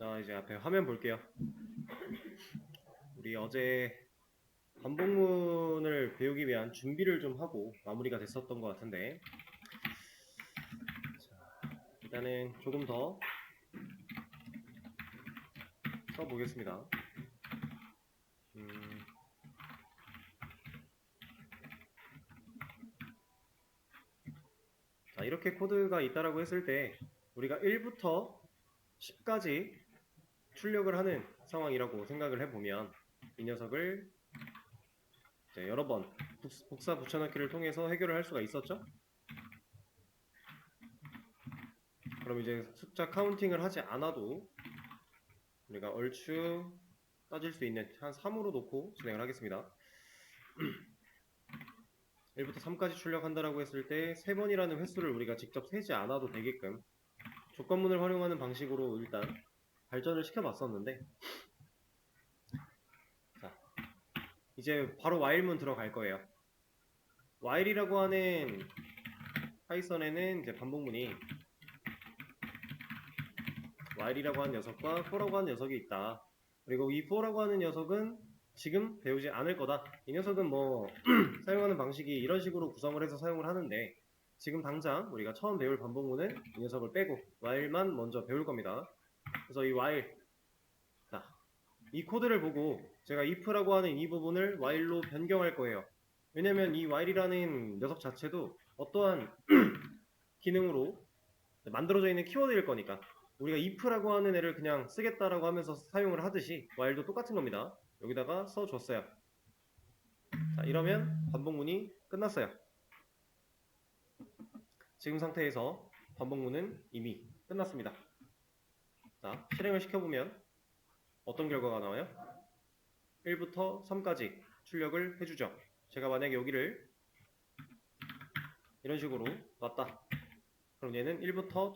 자, 이제 앞에 화면 볼게요. 우리 어제 반복문을 배우기 위한 준비를 좀 하고 마무리가 됐었던 것 같은데, 자, 일단은 조금 더 써보겠습니다. 자, 이렇게 코드가 있다라고 했을 때 우리가 1부터 10까지 출력을 하는 상황이라고 생각을 해보면 이 녀석을 이제 여러 번 복사 붙여넣기를 통해서 해결을 할 수가 있었죠. 그럼 이제 숫자 카운팅을 하지 않아도 우리가 얼추 따질 수 있는 한 3으로 놓고 진행을 하겠습니다. 1부터 3까지 출력한다라고 했을 때 3번이라는 횟수를 우리가 직접 세지 않아도 되게끔 조건문을 활용하는 방식으로 일단 발전을 시켜봤었는데, 자, 이제 바로 while문 들어갈 거예요. while이라고 하는 파이썬에는 이제 반복문이 while이라고 하는 녀석과 for라고 하는 녀석이 있다. 그리고 이 for라고 하는 녀석은 지금 배우지 않을 거다. 이 녀석은 뭐 사용하는 방식이 이런 식으로 구성을 해서 사용을 하는데, 지금 당장 우리가 처음 배울 반복문은 이 녀석을 빼고 while만 먼저 배울 겁니다. 그래서 이 while, 자, 이 코드를 보고 제가 if라고 하는 이 부분을 while로 변경할 거예요. 왜냐면 이 while이라는 녀석 자체도 어떠한 기능으로 만들어져 있는 키워드일 거니까 우리가 if라고 하는 애를 그냥 쓰겠다라고 하면서 사용을 하듯이 while도 똑같은 겁니다. 여기다가 써줬어요. 자, 이러면 반복문이 끝났어요. 지금 상태에서 반복문은 이미 끝났습니다. 자, 실행을 시켜보면 어떤 결과가 나와요? 1부터 3까지 출력을 해주죠. 제가 만약에 여기를 이런 식으로 놨다. 그럼 얘는 1부터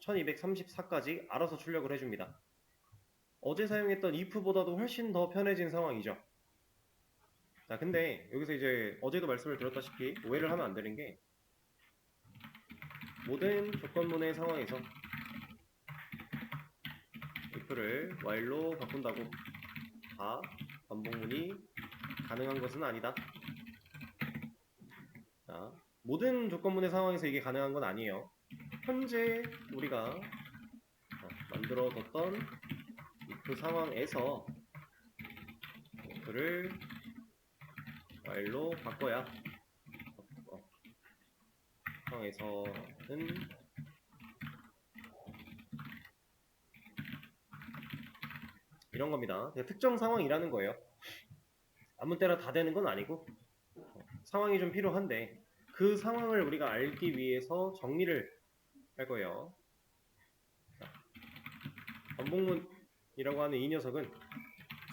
1234까지 알아서 출력을 해줍니다. 어제 사용했던 if보다도 훨씬 더 편해진 상황이죠. 자, 근데 여기서 이제 어제도 말씀을 드렸다시피 오해를 하면 안 되는 게, 모든 조건문의 상황에서 if를 while로 바꾼다고 다 반복문이 가능한 것은 아니다. 자, 모든 조건문의 상황에서 이게 가능한 건 아니에요. 현재 우리가 만들어뒀던 if 상황에서 if를 while로 바꿔야 상황에서는 이런 겁니다. 특정 상황이라는 거예요. 아무 때나 다 되는 건 아니고 상황이 좀 필요한데 그 상황을 우리가 알기 위해서 정리를 할 거예요. 자, 반복문이라고 하는 이 녀석은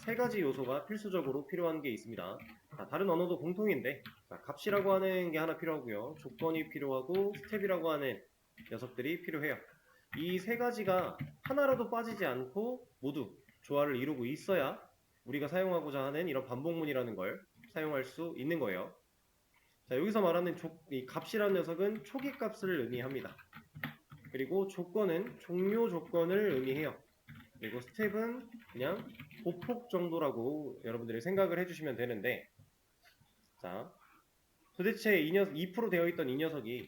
세 가지 요소가 필수적으로 필요한 게 있습니다. 자, 다른 언어도 공통인데, 자, 값이라고 하는 게 하나 필요하고요, 조건이 필요하고 스텝이라고 하는 녀석들이 필요해요. 이 세 가지가 하나라도 빠지지 않고 모두 조화를 이루고 있어야 우리가 사용하고자 하는 이런 반복문이라는 걸 사용할 수 있는 거예요. 자, 여기서 말하는 이 값이라는 녀석은 초기 값을 의미합니다. 그리고 조건은 종료 조건을 의미해요. 그리고 스텝은 그냥 보폭 정도라고 여러분들이 생각을 해주시면 되는데, 자, 도대체 이 녀석 2% 되어 있던 이 녀석이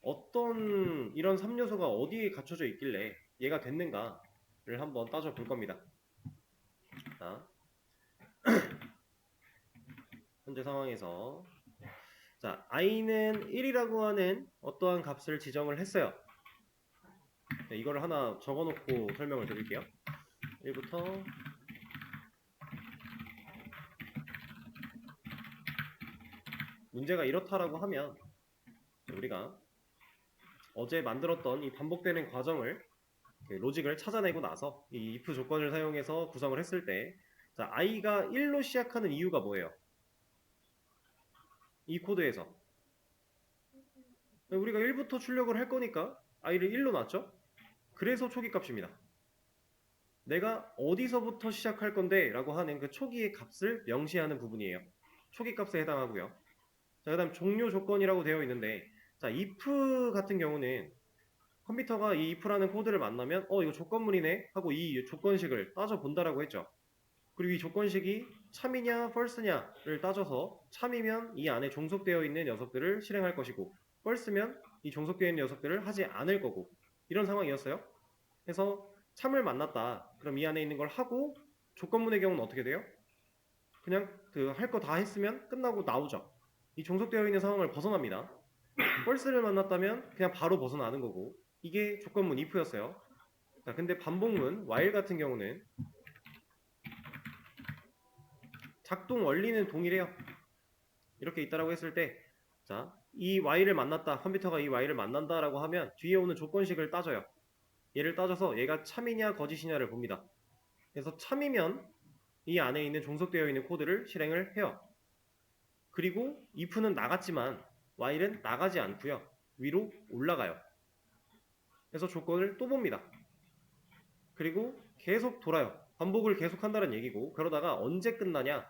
어떤 이런 3요소가 어디에 갖춰져 있길래 얘가 됐는가를 한번 따져 볼 겁니다. 자, 현재 상황에서 자, i는 1이라고 하는 어떠한 값을 지정을 했어요. 네, 이거를 하나 적어놓고 설명을 드릴게요. 1부터 문제가 이렇다라고 하면 우리가 어제 만들었던 이 반복되는 과정을 로직을 찾아내고 나서 이 if 조건을 사용해서 구성을 했을 때, 자, i가 1로 시작하는 이유가 뭐예요? 이 코드에서 우리가 1부터 출력을 할 거니까 i를 1로 놨죠? 그래서 초기 값입니다. 내가 어디서부터 시작할 건데 라고 하는 그 초기의 값을 명시하는 부분이에요. 초기 값에 해당하고요. 자, 그 다음 종료 조건이라고 되어 있는데, 자, if 같은 경우는 컴퓨터가 이 if라는 코드를 만나면 이거 조건문이네 하고 이 조건식을 따져본다라고 했죠. 그리고 이 조건식이 참이냐 false냐를 따져서 참이면 이 안에 종속되어 있는 녀석들을 실행할 것이고 false면 이 종속되어 있는 녀석들을 하지 않을 거고 이런 상황이었어요. 그래서 참을 만났다. 그럼 이 안에 있는 걸 하고 조건문의 경우는 어떻게 돼요? 그냥 그 할 거 다 했으면 끝나고 나오죠. 이 종속되어 있는 상황을 벗어납니다. false를 만났다면 그냥 바로 벗어나는 거고 이게 조건문 if였어요. 자, 근데 반복문 while 같은 경우는 작동 원리는 동일해요. 이렇게 있다라고 했을 때, 자, 이 y를 만났다, 컴퓨터가 이 y를 만난다라고 하면 뒤에 오는 조건식을 따져요. 얘를 따져서 얘가 참이냐 거짓이냐를 봅니다. 그래서 참이면 이 안에 있는 종속되어 있는 코드를 실행을 해요. 그리고 if는 나갔지만 while은 나가지 않고요. 위로 올라가요. 그래서 조건을 또 봅니다. 그리고 계속 돌아요. 반복을 계속한다는 얘기고 그러다가 언제 끝나냐?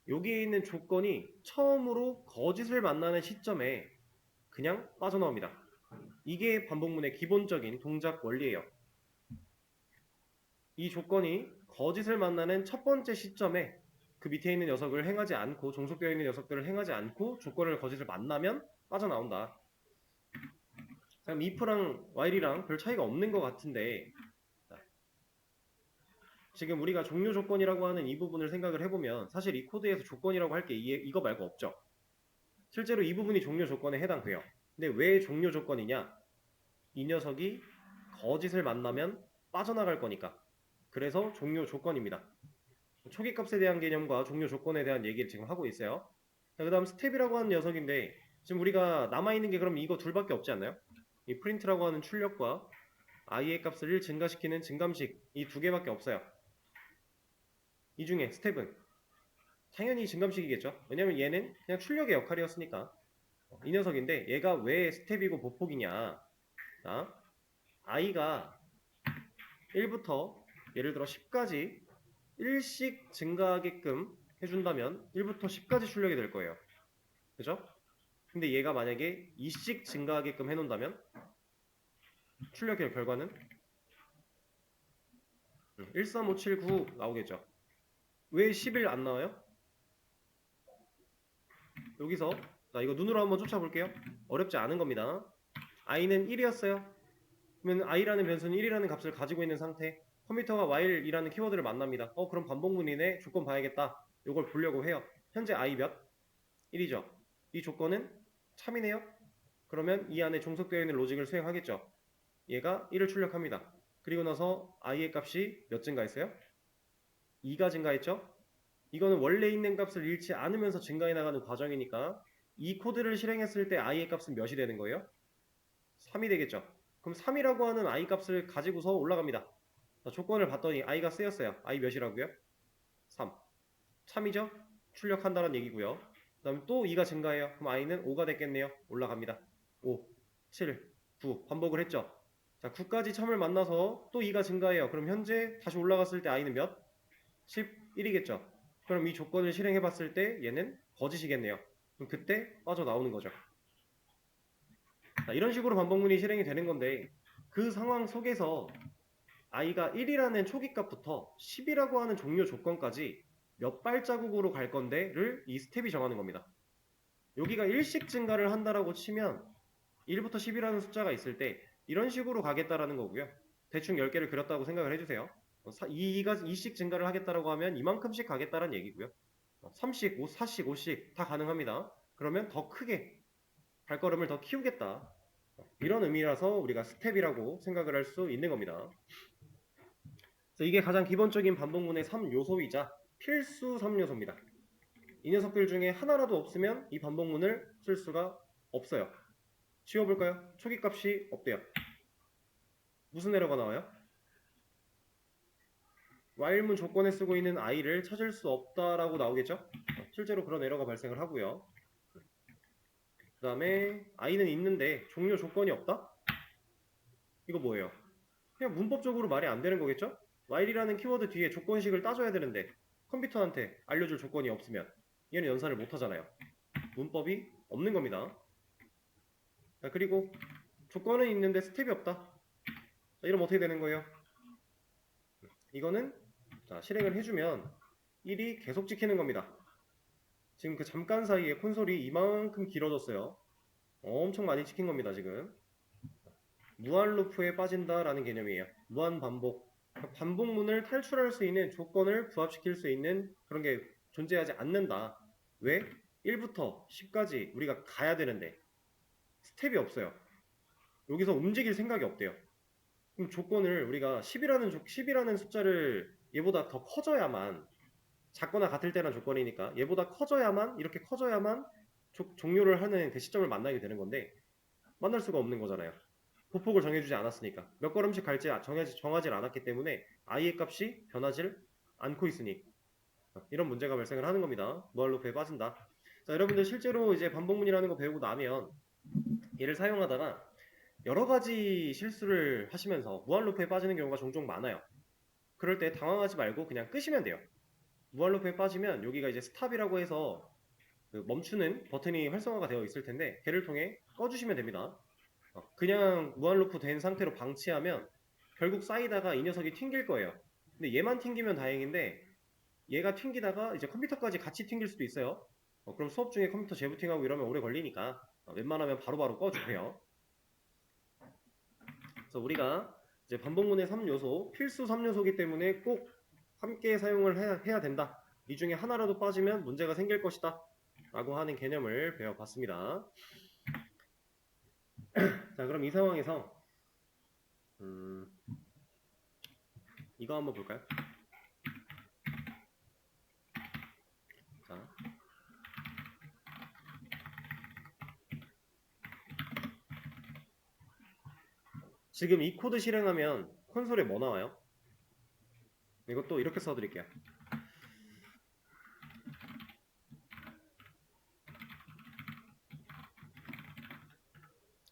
여기에 있는 조건이 처음으로 거짓을 만나는 시점에 그냥 빠져나옵니다. 이게 반복문의 기본적인 동작 원리예요. 이 조건이 거짓을 만나는 첫 번째 시점에 그 밑에 있는 녀석을 행하지 않고 종속되어 있는 녀석들을 행하지 않고 조건을 거짓을 만나면 빠져나온다. 그럼 if랑 while이랑 별 차이가 없는 것 같은데 지금 우리가 종료 조건이라고 하는 이 부분을 생각을 해보면 사실 이 코드에서 조건이라고 할 게 이거 말고 없죠. 실제로 이 부분이 종료 조건에 해당돼요. 근데 왜 종료 조건이냐? 이 녀석이 거짓을 만나면 빠져나갈 거니까. 그래서 종료 조건입니다. 초기 값에 대한 개념과 종료 조건에 대한 얘기를 지금 하고 있어요. 그 다음 스텝이라고 하는 녀석인데 지금 우리가 남아있는 게 그럼 이거 둘밖에 없지 않나요? 이 프린트라고 하는 출력과 i의 값을 1 증가시키는 증감식 이 두 개밖에 없어요. 이 중에 스텝은 당연히 증감식이겠죠. 왜냐면 얘는 그냥 출력의 역할이었으니까. 이 녀석인데 얘가 왜 스텝이고 보폭이냐? i가 1부터 예를 들어 10까지 1씩 증가하게끔 해준다면 1부터 10까지 출력이 될 거예요. 그죠? 근데 얘가 만약에 2씩 증가하게끔 해놓는다면 출력의 결과는 13579 나오겠죠. 왜 11 안 나와요? 여기서 자 이거 눈으로 한번 쫓아볼게요. 어렵지 않은 겁니다. i는 1이었어요. 그러면 i라는 변수는 1이라는 값을 가지고 있는 상태. 컴퓨터가 while이라는 키워드를 만납니다. 그럼 반복문이네. 조건 봐야겠다. 이걸 보려고 해요. 현재 i 몇? 1이죠. 이 조건은 참이네요. 그러면 이 안에 종속되어 있는 로직을 수행하겠죠. 얘가 1을 출력합니다. 그리고 나서 i의 값이 몇 증가했어요? 2가 증가했죠. 이거는 원래 있는 값을 잃지 않으면서 증가해 나가는 과정이니까 이 코드를 실행했을 때 i의 값은 몇이 되는 거예요? 3이 되겠죠. 그럼 3이라고 하는 i 값을 가지고서 올라갑니다. 자, 조건을 봤더니 i가 쓰였어요. i 몇이라고요? 3. 참이죠? 출력한다는 얘기고요. 그 다음에 또 2가 증가해요. 그럼 i는 5가 됐겠네요. 올라갑니다. 5, 7, 9 반복을 했죠. 자, 9까지 참을 만나서 또 2가 증가해요. 그럼 현재 다시 올라갔을 때 i는 몇? 11이겠죠. 그럼 이 조건을 실행해 봤을 때 얘는 거짓이겠네요. 그럼 그때 빠져나오는 거죠. 자, 이런 식으로 반복문이 실행이 되는 건데 그 상황 속에서 i가 1이라는 초기값부터 10이라고 하는 종료 조건까지 몇 발자국으로 갈 건데를 이 스텝이 정하는 겁니다. 여기가 1씩 증가를 한다라고 치면 1부터 10이라는 숫자가 있을 때 이런 식으로 가겠다라는 거고요. 대충 10개를 그렸다고 생각을 해주세요. 2가 2씩 증가를 하겠다라고 하면 이만큼씩 가겠다라는 얘기고요. 3씩, 5, 4씩, 5씩 다 가능합니다. 그러면 더 크게 발걸음을 더 키우겠다. 이런 의미라서 우리가 스텝이라고 생각을 할 수 있는 겁니다. 그래서 이게 가장 기본적인 반복문의 3요소이자 필수 3요소입니다. 이 녀석들 중에 하나라도 없으면 이 반복문을 쓸 수가 없어요. 지워볼까요? 초기값이 없대요. 무슨 에러가 나와요? while문 조건에 쓰고 있는 i를 찾을 수 없다라고 나오겠죠? 실제로 그런 에러가 발생을 하고요. 그 다음에 i는 있는데 종료 조건이 없다? 이거 뭐예요? 그냥 문법적으로 말이 안 되는 거겠죠? while이라는 키워드 뒤에 조건식을 따져야 되는데 컴퓨터한테 알려줄 조건이 없으면 얘는 연산을 못 하잖아요. 문법이 없는 겁니다. 자, 그리고 조건은 있는데 스텝이 없다. 자, 이러면 어떻게 되는 거예요? 이거는 자, 실행을 해주면 1이 계속 찍히는 겁니다. 지금 그 잠깐 사이에 콘솔이 이만큼 길어졌어요. 엄청 많이 찍힌 겁니다, 지금. 무한 루프에 빠진다라는 개념이에요. 무한 반복. 반복문을 탈출할 수 있는 조건을 부합시킬 수 있는 그런 게 존재하지 않는다. 왜? 1부터 10까지 우리가 가야 되는데 스텝이 없어요. 여기서 움직일 생각이 없대요. 그럼 조건을 우리가 10이라는 숫자를 얘보다 더 커져야만, 작거나 같을 때란 조건이니까 얘보다 커져야만, 이렇게 커져야만 종료를 하는 그 시점을 만나게 되는 건데 만날 수가 없는 거잖아요. 보폭을 정해주지 않았으니까. 몇 걸음씩 갈지 정하지 않았기 때문에 i의 값이 변하지 않고 있으니 이런 문제가 발생을 하는 겁니다. 무한루프에 빠진다. 자, 여러분들 실제로 이제 반복문이라는 거 배우고 나면 얘를 사용하다가 여러 가지 실수를 하시면서 무한루프에 빠지는 경우가 종종 많아요. 그럴 때 당황하지 말고 그냥 끄시면 돼요. 무한루프에 빠지면 여기가 이제 스탑이라고 해서 그 멈추는 버튼이 활성화가 되어 있을 텐데 걔를 통해 꺼주시면 됩니다. 그냥 무한루프 된 상태로 방치하면 결국 쌓이다가 이 녀석이 튕길 거예요. 근데 얘만 튕기면 다행인데 얘가 튕기다가 이제 컴퓨터까지 같이 튕길 수도 있어요. 그럼 수업 중에 컴퓨터 재부팅하고 이러면 오래 걸리니까 웬만하면 바로바로 꺼주세요. 그래서 우리가 이제 반복문의 3요소, 필수 3요소이기 때문에 꼭 함께 사용을 해야 된다. 이 중에 하나라도 빠지면 문제가 생길 것이다. 라고 하는 개념을 배워봤습니다. 자, 그럼 이 상황에서 이거 한번 볼까요? 자, 지금 이 코드 실행하면 콘솔에 뭐 나와요? 이것도 이렇게 써드릴게요.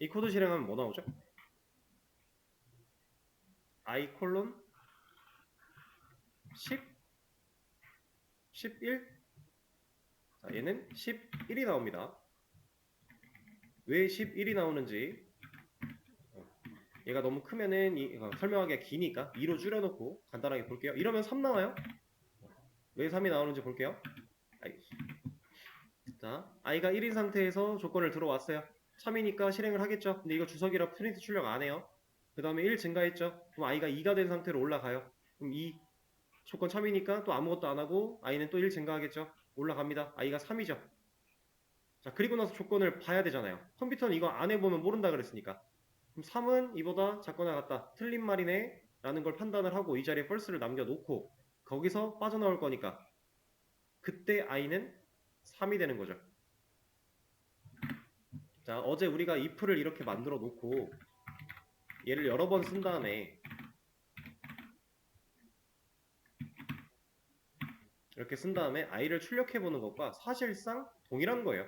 이 코드 실행하면 뭐 나오죠? i 콜론 10, 11. 자, 얘는 11이 나옵니다. 왜 11이 나오는지 얘가 너무 크면은 설명하기가 기니까 2로 줄여놓고 간단하게 볼게요. 이러면 3 나와요. 왜 3이 나오는지 볼게요. 자, i가 1인 상태에서 조건을 들어왔어요. 3이니까 실행을 하겠죠. 근데 이거 주석이라 프린트 출력 안 해요. 그 다음에 1 증가했죠. 그럼 i가 2가 된 상태로 올라가요. 그럼 2 조건 3이니까 또 아무것도 안 하고 i는 또 1 증가하겠죠. 올라갑니다. i가 3이죠. 자, 그리고 나서 조건을 봐야 되잖아요. 컴퓨터는 이거 안 해보면 모른다 그랬으니까. 그럼 3은 이보다 작거나 같다. 틀린 말이네. 라는 걸 판단을 하고 이 자리에 false를 남겨놓고 거기서 빠져나올 거니까 그때 i는 3이 되는 거죠. 자, 어제 우리가 if를 이렇게 만들어 놓고 얘를 여러 번 쓴 다음에 이렇게 쓴 다음에 i를 출력해 보는 것과 사실상 동일한 거예요.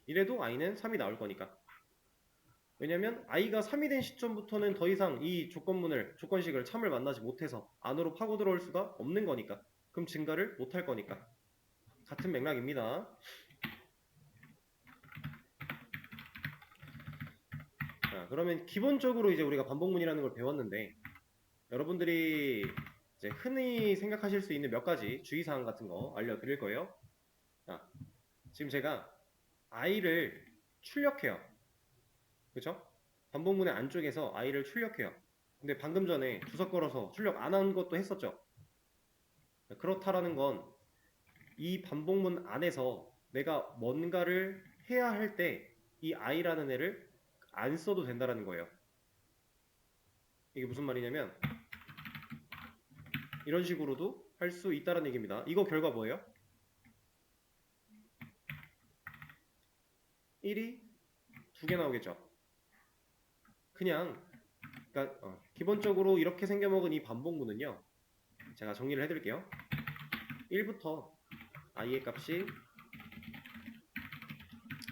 이래도 i는 3이 나올 거니까. 왜냐면 i가 3이 된 시점부터는 더 이상 이 조건식을 참을 만나지 못해서 안으로 파고 들어올 수가 없는 거니까. 그럼 증가를 못할 거니까. 같은 맥락입니다. 자, 그러면 기본적으로 이제 우리가 반복문이라는 걸 배웠는데 여러분들이 이제 흔히 생각하실 수 있는 몇 가지 주의사항 같은 거 알려드릴 거예요. 자, 지금 제가 i를 출력해요. 그쵸? 반복문의 안쪽에서 i를 출력해요. 근데 방금 전에 주석 걸어서 출력 안 한 것도 했었죠. 그렇다라는 건 이 반복문 안에서 내가 뭔가를 해야 할 때 이 i라는 애를 안 써도 된다라는 거예요. 이게 무슨 말이냐면 이런 식으로도 할 수 있다는 얘기입니다. 이거 결과 뭐예요? 1이 2개 나오겠죠. 그러니까 기본적으로 이렇게 생겨먹은 이 반복문은요. 제가 정리를 해드릴게요. 1부터 i의 값이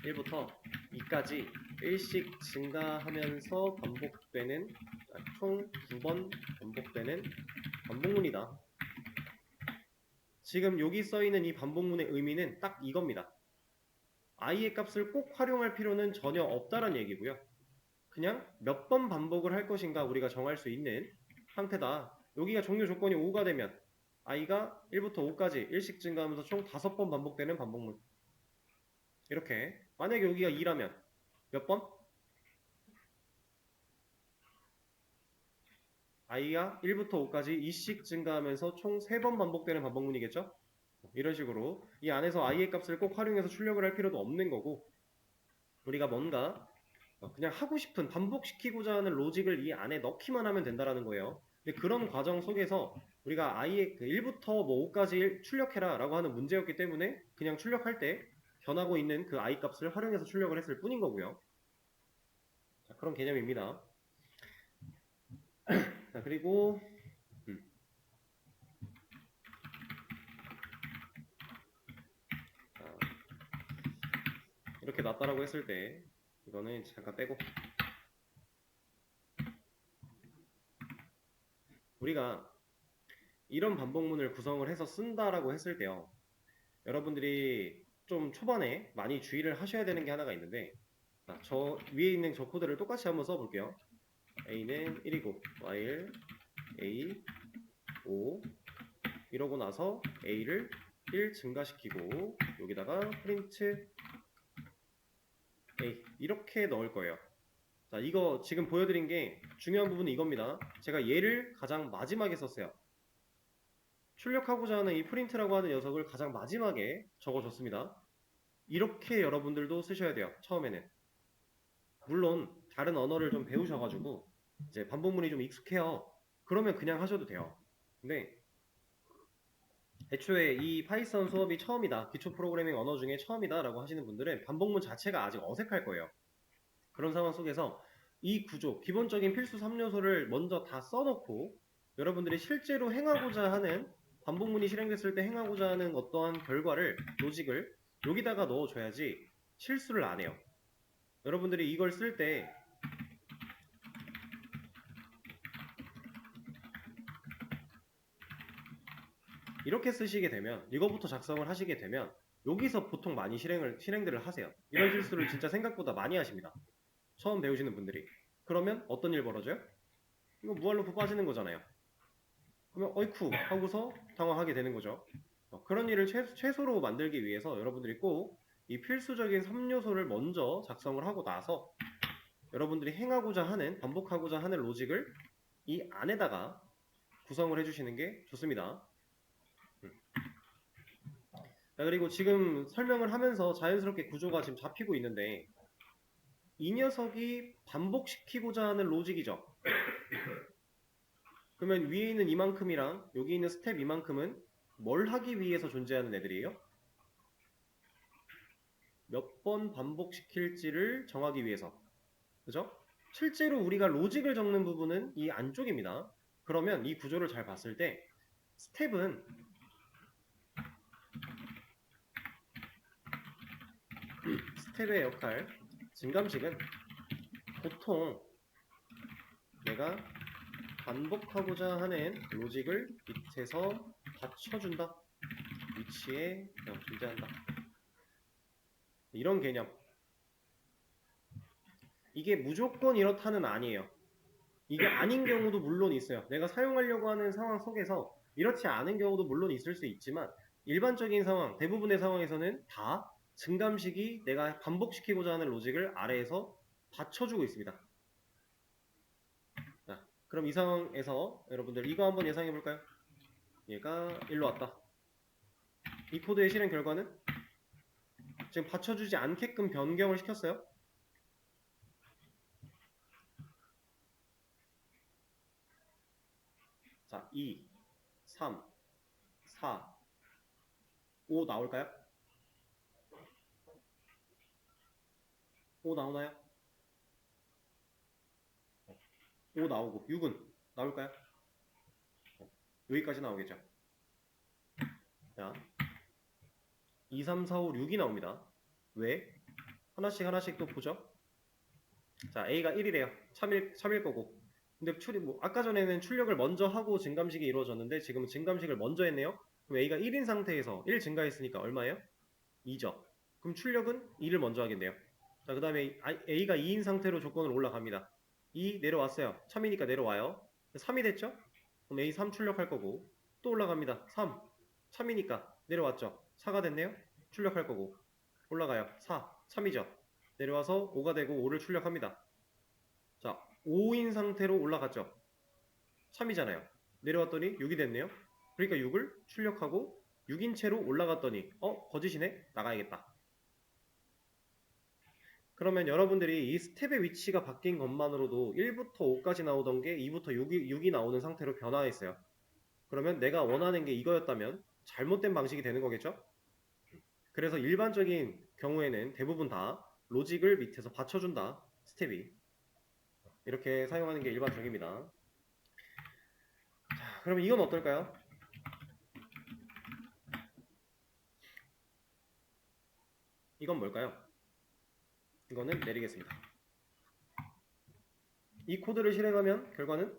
1부터 2까지 1씩 증가하면서 반복되는 총 2번 반복되는 반복문이다. 지금 여기 써있는 이 반복문의 의미는 딱 이겁니다. i의 값을 꼭 활용할 필요는 전혀 없다는 얘기고요. 그냥 몇 번 반복을 할 것인가 우리가 정할 수 있는 상태다. 여기가 종료 조건이 5가 되면 i가 1부터 5까지 1씩 증가하면서 총 5번 반복되는 반복문. 이렇게. 만약에 여기가 2라면 몇 번? i가 1부터 5까지 2씩 증가하면서 총 3번 반복되는 반복문이겠죠? 이런 식으로 이 안에서 i의 값을 꼭 활용해서 출력을 할 필요도 없는 거고, 우리가 뭔가 그냥 하고 싶은 반복시키고자 하는 로직을 이 안에 넣기만 하면 된다라는 거예요. 근데 그런 과정 속에서 우리가 i의 그 1부터 뭐 5까지 출력해라 라고 하는 문제였기 때문에 그냥 출력할 때 변하고 있는 그 i 값을 활용해서 출력을 했을 뿐인 거고요. 자, 그런 개념입니다. 자, 그리고 자, 이렇게 놨다라고 했을 때 이거는 잠깐 빼고, 우리가 이런 반복문을 구성을 해서 쓴다라고 했을 때요, 여러분들이 좀 초반에 많이 주의를 하셔야 되는 게 하나가 있는데, 자, 저 위에 있는 저 코드를 똑같이 한번 써볼게요. a는 1이고 while a 5 이러고 나서 a를 1 증가시키고 여기다가 print a 이렇게 넣을 거예요. 자, 이거 지금 보여드린 게 중요한 부분은 이겁니다. 제가 얘를 가장 마지막에 썼어요. 출력하고자 하는 이 print라고 하는 녀석을 가장 마지막에 적어줬습니다. 이렇게 여러분들도 쓰셔야 돼요. 처음에는. 물론 다른 언어를 좀 배우셔가지고 이제 반복문이 좀 익숙해요. 그러면 그냥 하셔도 돼요. 근데 애초에 이 파이썬 수업이 처음이다, 기초 프로그래밍 언어 중에 처음이다 라고 하시는 분들은 반복문 자체가 아직 어색할 거예요. 그런 상황 속에서 이 구조, 기본적인 필수 3요소를 먼저 다 써놓고 여러분들이 실제로 행하고자 하는, 반복문이 실행됐을 때 행하고자 하는 어떠한 결과를, 로직을 여기다가 넣어줘야지 실수를 안 해요. 여러분들이 이걸 쓸 때 이렇게 쓰시게 되면, 이거부터 작성을 하시게 되면 여기서 보통 많이 실행들을 하세요. 이런 실수를 진짜 생각보다 많이 하십니다. 처음 배우시는 분들이. 그러면 어떤 일 벌어져요? 이거 무한루프 빠지는 거잖아요. 그러면 어이쿠 하고서 당황하게 되는 거죠. 그런 일을 최소로 만들기 위해서 여러분들이 꼭 이 필수적인 3요소를 먼저 작성을 하고 나서 여러분들이 행하고자 하는, 반복하고자 하는 로직을 이 안에다가 구성을 해주시는 게 좋습니다. 자, 그리고 지금 설명을 하면서 자연스럽게 구조가 지금 잡히고 있는데, 이 녀석이 반복시키고자 하는 로직이죠. 그러면 위에 있는 이만큼이랑 여기 있는 스텝 이만큼은 뭘 하기 위해서 존재하는 애들이에요? 몇 번 반복시킬지를 정하기 위해서. 그죠? 실제로 우리가 로직을 적는 부분은 이 안쪽입니다. 그러면 이 구조를 잘 봤을 때 스텝은 스텝의 역할, 증감식은 보통 내가 반복하고자 하는 로직을 밑에서 받쳐준다. 위치에 존재한다. 이런 개념. 이게 무조건 이렇다는 아니에요. 이게 아닌 경우도 물론 있어요. 내가 사용하려고 하는 상황 속에서 이렇지 않은 경우도 물론 있을 수 있지만, 일반적인 상황, 대부분의 상황에서는 다 증감식이 내가 반복시키고자 하는 로직을 아래에서 받쳐주고 있습니다. 자, 그럼 이 상황에서 여러분들 이거 한번 예상해 볼까요? 얘가 일로 왔다. 이 코드의 실행 결과는 지금 받쳐주지 않게끔 변경을 시켰어요. 자, 2, 3, 4, 5 나올까요? 5 나오나요? 5 나오고 6은 나올까요? 여기까지 나오겠죠. 자, 2, 3, 4, 5, 6이 나옵니다. 왜? 하나씩 하나씩 또 보죠. 자, A가 1이래요. 참일 거고. 근데 아까 전에는 출력을 먼저 하고 증감식이 이루어졌는데 지금은 증감식을 먼저 했네요. 그럼 A가 1인 상태에서 1 증가했으니까 얼마예요? 2죠. 그럼 출력은 2를 먼저 하겠네요. 자, 그 다음에 A가 2인 상태로 조건을 올라갑니다. 2 내려왔어요. 참이니까 내려와요. 3이 됐죠? 그럼 A 3 출력할 거고 또 올라갑니다. 3 참이니까 내려왔죠? 4가 됐네요? 출력할 거고 올라가요. 4 참이죠? 내려와서 5가 되고 5를 출력합니다. 자, 5인 상태로 올라갔죠? 참이잖아요. 내려왔더니 6이 됐네요. 그러니까 6을 출력하고 6인 채로 올라갔더니 거짓이네? 나가야겠다. 그러면 여러분들이 이 스텝의 위치가 바뀐 것만으로도 1부터 5까지 나오던 게 2부터 6이 나오는 상태로 변화했어요. 그러면 내가 원하는 게 이거였다면 잘못된 방식이 되는 거겠죠? 그래서 일반적인 경우에는 대부분 다 로직을 밑에서 받쳐준다. 스텝이. 이렇게 사용하는 게 일반적입니다. 자, 그럼 이건 어떨까요? 이건 뭘까요? 이거는 내리겠습니다. 이 코드를 실행하면 결과는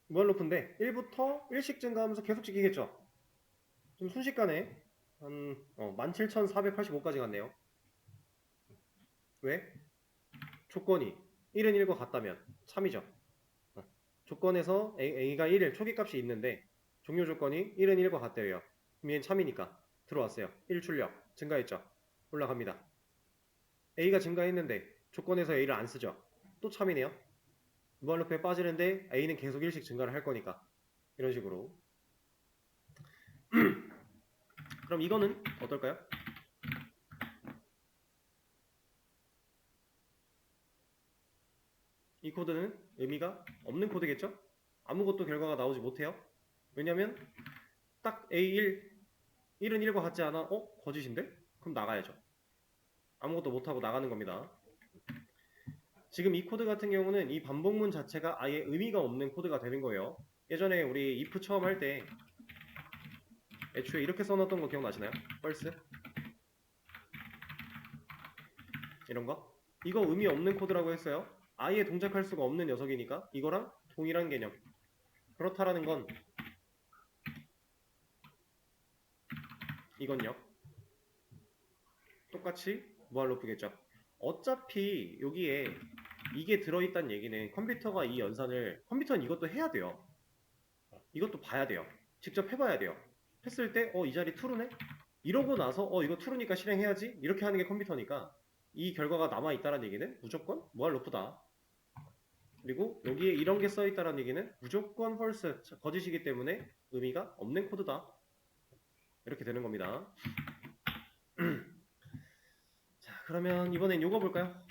무한루프인데 1부터 1씩 증가하면서 계속 찍히겠죠? 좀 순식간에 한 17,485까지 갔네요. 왜? 조건이 1은 1과 같다면 참이죠. 조건에서 A가 1일 초기값이 있는데 종료 조건이 1은 1과 같대요. 그럼 얘는 참이니까 들어왔어요. 1 출력 증가했죠. 올라갑니다. A가 증가했는데 조건에서 A를 안 쓰죠. 또 참이네요. 무한루프에 빠지는데 A는 계속 1씩 증가를 할 거니까 이런 식으로. 그럼 이거는 어떨까요? 이 코드는 의미가 없는 코드겠죠? 아무것도 결과가 나오지 못해요. 왜냐면 딱 A1, 1은 1과 같지 않아? 거짓인데? 그럼 나가야죠. 아무것도 못하고 나가는 겁니다. 지금 이 코드 같은 경우는 이 반복문 자체가 아예 의미가 없는 코드가 되는 거예요. 예전에 우리 if 처음 할 때 애초에 이렇게 써놨던 거 기억나시나요? false? 이런 거? 이거 의미 없는 코드라고 했어요. 아예 동작할 수가 없는 녀석이니까 이거랑 동일한 개념. 그렇다라는 건 이건요. 똑같이 무한루프겠죠. 어차피 여기에 이게 들어있다는 얘기는 컴퓨터가 이 연산을 컴퓨터는 이것도 해야 돼요. 이것도 봐야 돼요. 직접 해봐야 돼요. 했을 때 이 자리 true네? 이러고 나서 이거 true니까 실행해야지? 이렇게 하는 게 컴퓨터니까 이 결과가 남아있다는 얘기는 무조건 무한루프다. 그리고 여기에 이런 게 써있다는 얘기는 무조건 false, 거짓이기 때문에 의미가 없는 코드다. 이렇게 되는 겁니다. 자, 그러면 이번엔 요거 볼까요?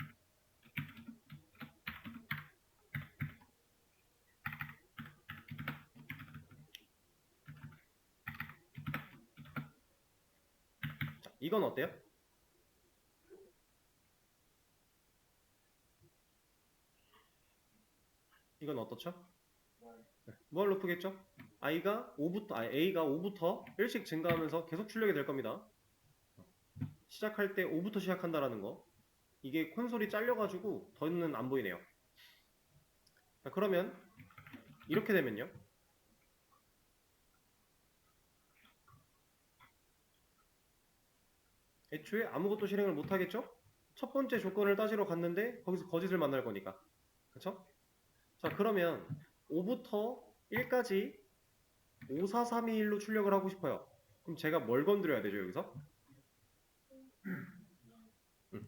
자, 이건 어때요? 이건 어떻죠? 네, 무한루프겠죠? A가 5부터 1씩 증가하면서 계속 출력이 될 겁니다. 시작할 때 5부터 시작한다라는 거. 이게 콘솔이 잘려가지고 더는 안 보이네요. 자, 그러면 이렇게 되면요. 애초에 아무것도 실행을 못하겠죠? 첫 번째 조건을 따지러 갔는데 거기서 거짓을 만날 거니까. 그쵸? 자, 그러면 5부터 1까지 5, 4, 3, 2, 1로 출력을 하고 싶어요. 그럼 제가 뭘 건드려야 되죠, 여기서?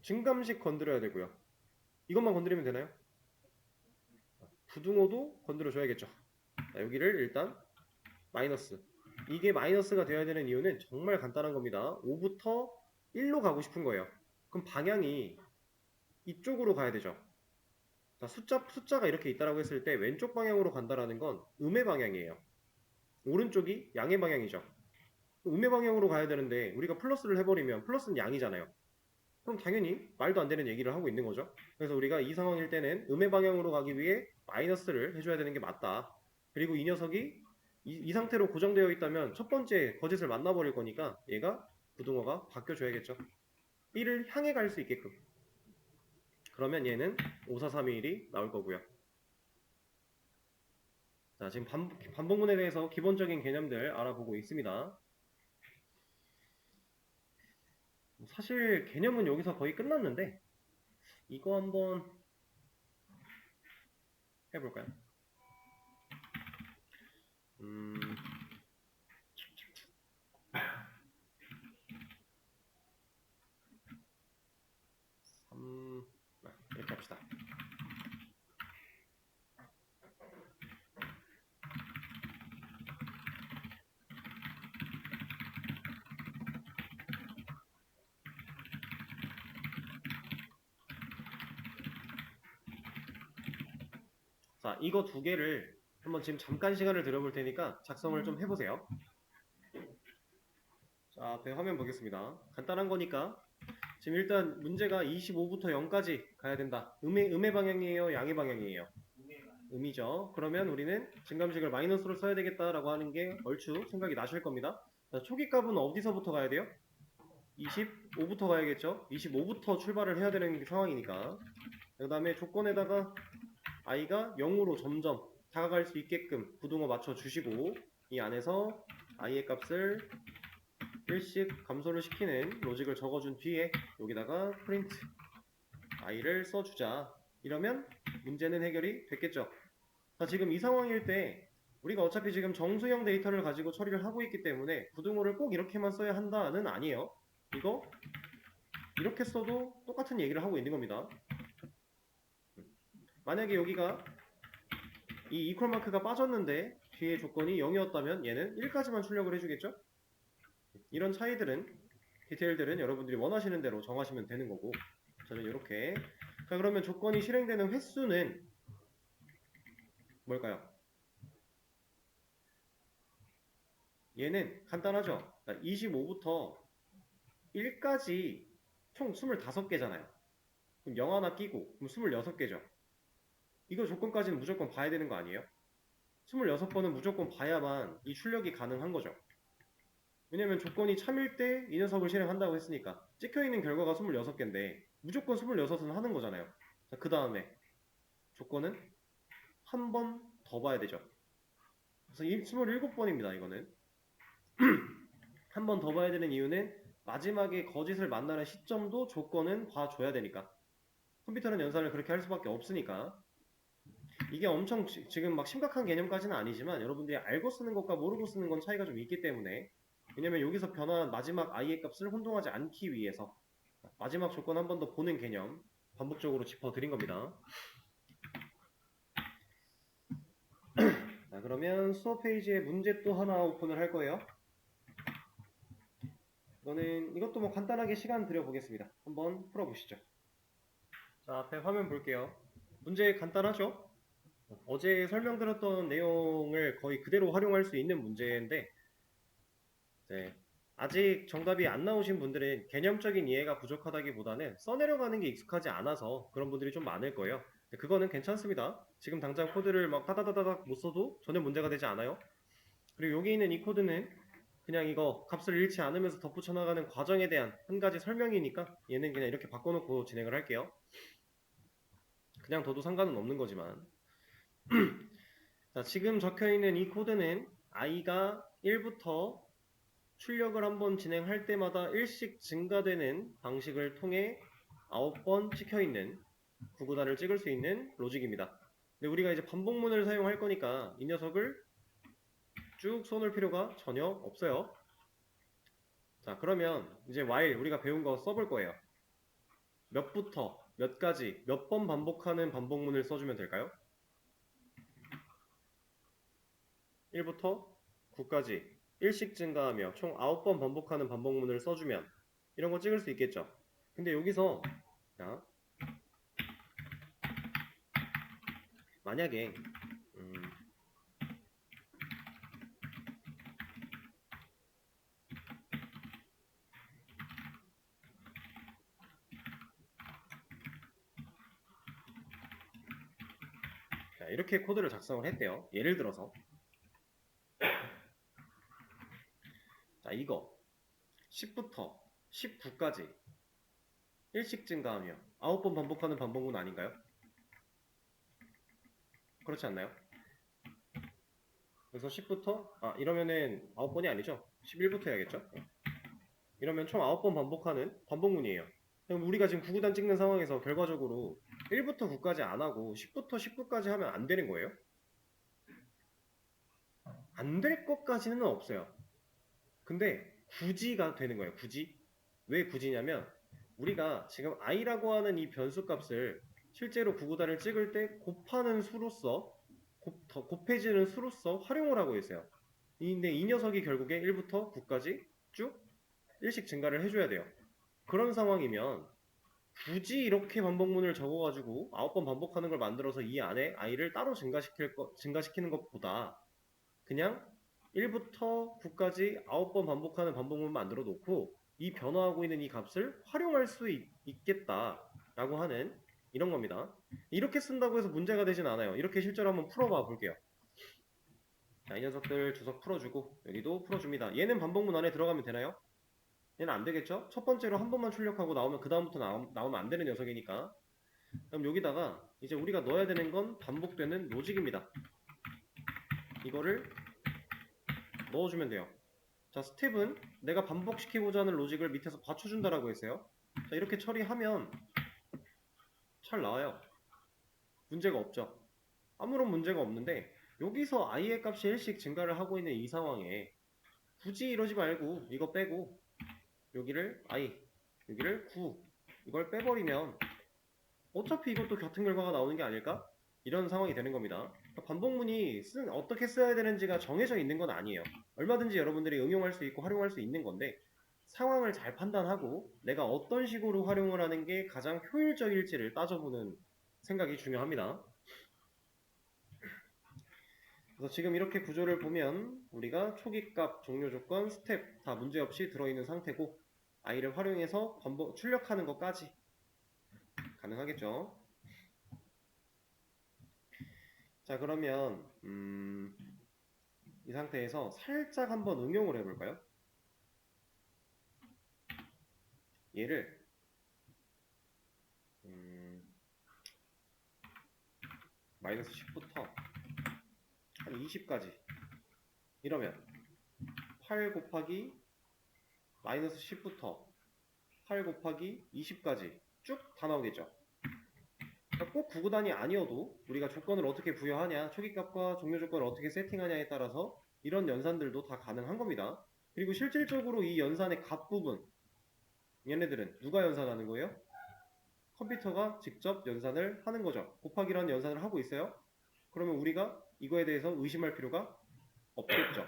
증감식 건드려야 되고요. 이것만 건드리면 되나요? 부등호도 건드려줘야겠죠. 자, 여기를 일단 마이너스. 이게 마이너스가 되어야 되는 이유는 정말 간단한 겁니다. 5부터 1로 가고 싶은 거예요. 그럼 방향이 이쪽으로 가야 되죠. 자, 숫자가 이렇게 있다라고 했을 때 왼쪽 방향으로 간다라는 건 음의 방향이에요. 오른쪽이 양의 방향이죠. 음의 방향으로 가야 되는데 우리가 플러스를 해버리면 플러스는 양이잖아요. 그럼 당연히 말도 안 되는 얘기를 하고 있는 거죠. 그래서 우리가 이 상황일 때는 음의 방향으로 가기 위해 마이너스를 해줘야 되는 게 맞다. 그리고 이 녀석이 이 상태로 고정되어 있다면 첫 번째 거짓을 만나버릴 거니까 얘가 부등호가 바뀌어줘야겠죠. 1을 향해 갈 수 있게끔. 그러면 얘는 5, 4, 3, 2, 1이 나올 거고요. 자, 지금 반복문에 대해서 기본적인 개념들 알아보고 있습니다. 사실 개념은 여기서 거의 끝났는데 이거 한번 해볼까요? 음, 3, 이렇게 합시다. 자, 이거 두 개를 한번 지금 잠깐 시간을 들여볼 테니까 작성을 좀 해보세요. 자, 앞에 화면 보겠습니다. 간단한 거니까 지금 일단 문제가 25부터 0까지 가야 된다. 음의 방향이에요? 양의 방향이에요? 음이죠. 그러면 우리는 증감식을 마이너스로 써야 되겠다라고 하는 게 얼추 생각이 나실 겁니다. 자, 초기 값은 어디서부터 가야 돼요? 25부터 가야겠죠? 25부터 출발을 해야 되는 상황이니까. 그 다음에 조건에다가 i가 0으로 점점 다가갈 수 있게끔 부등호 맞춰 주시고 이 안에서 i의 값을 1씩 감소를 시키는 로직을 적어준 뒤에 여기다가 프린트 i를 써주자. 이러면 문제는 해결이 됐겠죠. 자, 지금 이 상황일 때 우리가 어차피 지금 정수형 데이터를 가지고 처리를 하고 있기 때문에 부등호를 꼭 이렇게만 써야 한다는 아니에요. 이거 이렇게 써도 똑같은 얘기를 하고 있는 겁니다. 만약에 여기가 이 이퀄 마크가 빠졌는데 뒤에 조건이 0이었다면 얘는 1까지만 출력을 해주겠죠? 이런 차이들은 디테일들은 여러분들이 원하시는 대로 정하시면 되는 거고 저는 이렇게. 자, 그러면 조건이 실행되는 횟수는 뭘까요? 얘는 간단하죠. 25부터 1까지 총 25개잖아요. 그럼 0 하나 끼고 그럼 26개죠. 이거 조건까지는 무조건 봐야 되는 거 아니에요? 26번은 무조건 봐야만 이 출력이 가능한 거죠. 왜냐면 조건이 참일 때 이 녀석을 실행한다고 했으니까 찍혀있는 결과가 26개인데 무조건 26은 하는 거잖아요. 자, 그 다음에 조건은 한 번 더 봐야 되죠. 그래서 27번입니다. 이거는 한 번 더 봐야 되는 이유는 마지막에 거짓을 만나는 시점도 조건은 봐줘야 되니까. 컴퓨터는 연산을 그렇게 할 수밖에 없으니까. 이게 엄청 지금 막 심각한 개념까지는 아니지만 여러분들이 알고 쓰는 것과 모르고 쓰는 건 차이가 좀 있기 때문에, 왜냐면 여기서 변화한 마지막 i의 값을 혼동하지 않기 위해서 마지막 조건 한 번 더 보는 개념 반복적으로 짚어드린 겁니다. 자, 그러면 수업 페이지에 문제 또 하나 오픈을 할 거예요. 이것도 뭐 간단하게 시간 들여보겠습니다. 한번 풀어보시죠. 자, 앞에 화면 볼게요. 문제 간단하죠? 어제 설명드렸던 내용을 거의 그대로 활용할 수 있는 문제인데, 네, 아직 정답이 안 나오신 분들은 개념적인 이해가 부족하다기보다는 써내려가는 게 익숙하지 않아서 그런 분들이 좀 많을 거예요. 그거는 괜찮습니다. 지금 당장 코드를 막 따다다다닥 못 써도 전혀 문제가 되지 않아요. 그리고 여기 있는 이 코드는 그냥 이거 값을 잃지 않으면서 덧붙여 나가는 과정에 대한 한 가지 설명이니까 얘는 그냥 이렇게 바꿔놓고 진행을 할게요. 그냥 둬도 상관은 없는 거지만. 자, 지금 적혀있는 이 코드는 i가 1부터 출력을 한번 진행할 때마다 1씩 증가되는 방식을 통해 9번 찍혀있는 구구단을 찍을 수 있는 로직입니다. 근데 우리가 이제 반복문을 사용할 거니까 이 녀석을 쭉 써놓을 필요가 전혀 없어요. 자, 그러면 이제 while 우리가 배운 거 써볼 거예요. 몇부터 몇까지 몇 번 반복하는 반복문을 써주면 될까요? 1부터 9까지 1씩 증가하며 총 9번 반복하는 반복문을 써주면 이런 거 찍을 수 있겠죠. 근데 여기서 자, 만약에 자, 이렇게 코드를 작성을 했대요. 예를 들어서 자, 이거 10부터 19까지 1씩 증가하며 9번 반복하는 반복문 아닌가요? 그렇지 않나요? 그래서 10부터 이러면은 9번이 아니죠. 11부터 해야겠죠. 이러면 총 9번 반복하는 반복문이에요. 그럼 우리가 지금 9구단 찍는 상황에서 결과적으로 1부터 9까지 안 하고 10부터 19까지 하면 안 되는 거예요? 안 될 것까지는 없어요. 근데 굳이가 되는 거예요. 굳이. 왜 굳이냐면 우리가 지금 i라고 하는 이 변수 값을 실제로 9구단을 찍을 때 곱하는 수로서 곱해지는 수로서 활용을 하고 있어요. 근데 이 녀석이 결국에 1부터 9까지 쭉 1씩 증가를 해줘야 돼요. 그런 상황이면 굳이 이렇게 반복문을 적어가지고 9번 반복하는 걸 만들어서 이 안에 i를 따로 증가시키는 것보다 그냥 1부터 9까지 9번 반복하는 반복문 만들어 놓고 이 변화하고 있는 이 값을 활용할 수 있겠다라고 하는 이런 겁니다. 이렇게 쓴다고 해서 문제가 되진 않아요. 이렇게 실제로 한번 풀어봐 볼게요. 자, 이 녀석들 주석 풀어주고 여기도 풀어줍니다. 얘는 반복문 안에 들어가면 되나요? 얘는 안 되겠죠? 첫 번째로 한 번만 출력하고 나오면 그 다음부터 나오면 안 되는 녀석이니까. 그럼 여기다가 이제 우리가 넣어야 되는 건 반복되는 로직입니다. 이거를 넣어주면 돼요. 자, 스텝은 내가 반복시키고자 하는 로직을 밑에서 받쳐준다라고 했어요. 자, 이렇게 처리하면 잘 나와요. 문제가 없죠. 아무런 문제가 없는데 여기서 i의 값이 1씩 증가를 하고 있는 이 상황에 굳이 이러지 말고 이거 빼고 여기를 i, 여기를 9 이걸 빼버리면 어차피 이것도 같은 결과가 나오는 게 아닐까? 이런 상황이 되는 겁니다. 반복문이 어떻게 써야 되는지가 정해져 있는 건 아니에요. 얼마든지 여러분들이 응용할 수 있고 활용할 수 있는 건데 상황을 잘 판단하고 내가 어떤 식으로 활용을 하는 게 가장 효율적일지를 따져보는 생각이 중요합니다. 그래서 지금 이렇게 구조를 보면 우리가 초기값, 종료조건, 스텝 다 문제없이 들어있는 상태고 i를 활용해서 출력하는 것까지 가능하겠죠. 자, 그러면 이 상태에서 살짝 한번 응용을 해볼까요? 얘를 마이너스 10부터 한 20까지 이러면 8 곱하기 마이너스 10부터 8 곱하기 20까지 쭉 다 나오겠죠. 그러니까 꼭 9구단이 아니어도 우리가 조건을 어떻게 부여하냐, 초기값과 종료조건을 어떻게 세팅하냐에 따라서 이런 연산들도 다 가능한 겁니다. 그리고 실질적으로 이 연산의 값 부분, 얘네들은 누가 연산하는 거예요? 컴퓨터가 직접 연산을 하는 거죠. 곱하기라는 연산을 하고 있어요. 그러면 우리가 이거에 대해서 의심할 필요가 없겠죠.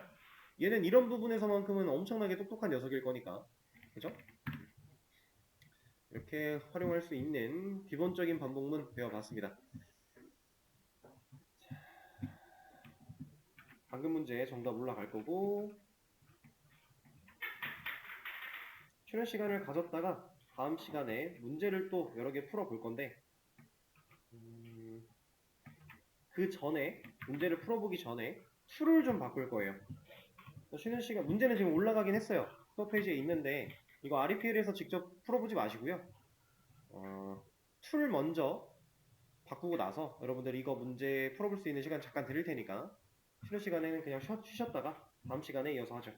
얘는 이런 부분에서만큼은 엄청나게 똑똑한 녀석일 거니까. 그죠? 이렇게 활용할 수 있는 기본적인 반복문 배워봤습니다. 방금 문제 정답 올라갈 거고 쉬는 시간을 가졌다가 다음 시간에 문제를 또 여러 개 풀어볼 건데 그 전에 문제를 풀어보기 전에 툴을 좀 바꿀 거예요. 쉬는 시간 문제는 지금 올라가긴 했어요. 수업 페이지에 있는데 이거 REPL에서 직접 풀어보지 마시고요. 툴 먼저 바꾸고 나서 여러분들 이거 문제 풀어볼 수 있는 시간 잠깐 드릴 테니까 쉬는 시간에는 그냥 쉬셨다가 다음 시간에 이어서 하죠.